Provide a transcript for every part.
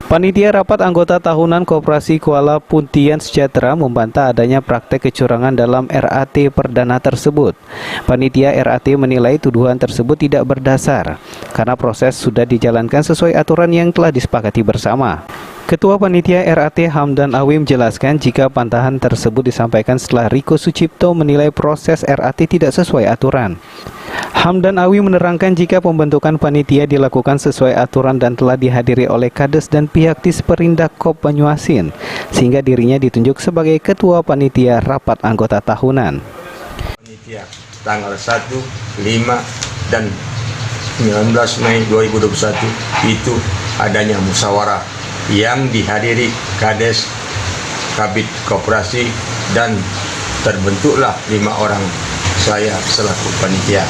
Panitia rapat anggota tahunan Koperasi Kuala Puntian Sejahtera membantah adanya praktek kecurangan dalam RAT perdana tersebut. Panitia RAT menilai tuduhan tersebut tidak berdasar karena proses sudah dijalankan sesuai aturan yang telah disepakati bersama. Ketua Panitia RAT Hamdan Awi menjelaskan jika bantahan tersebut disampaikan setelah Riko Sucipto menilai proses RAT tidak sesuai aturan. Hamdan Awi menerangkan jika pembentukan panitia dilakukan sesuai aturan dan telah dihadiri oleh Kades dan pihak Disperindak Kop Banyuasin, sehingga dirinya ditunjuk sebagai Ketua Panitia Rapat Anggota Tahunan. Panitia tanggal 1, 5, dan 19 Mei 2021 itu adanya musyawarah yang dihadiri Kades, Kabid Koperasi, dan terbentuklah 5 orang saya selaku panitia.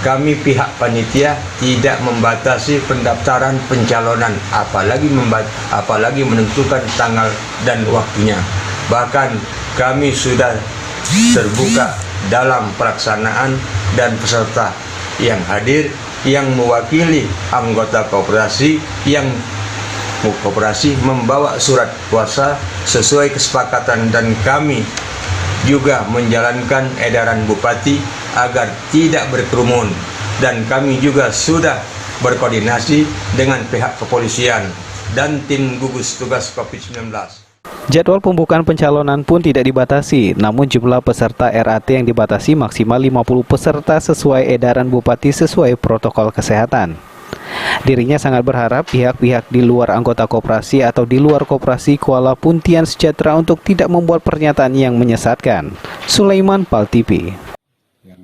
Kami pihak panitia tidak membatasi pendaftaran pencalonan, apalagi menentukan tanggal dan waktunya. Bahkan kami sudah terbuka dalam pelaksanaan dan peserta yang hadir yang mewakili anggota koperasi membawa surat kuasa sesuai kesepakatan, dan kami juga menjalankan edaran Bupati agar tidak berkerumun, dan kami juga sudah berkoordinasi dengan pihak kepolisian dan tim gugus tugas COVID-19. Jadwal pembukaan pencalonan pun tidak dibatasi, namun jumlah peserta RAT yang dibatasi maksimal 50 peserta sesuai edaran Bupati sesuai protokol kesehatan. Dirinya sangat berharap pihak-pihak di luar anggota koperasi atau di luar Koperasi Kuala Puntian Sejahtera untuk tidak membuat pernyataan yang menyesatkan. Sulaiman, PAL TV. Yang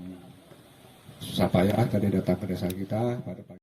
susah payah tadi datang ke desa kita pada pagi.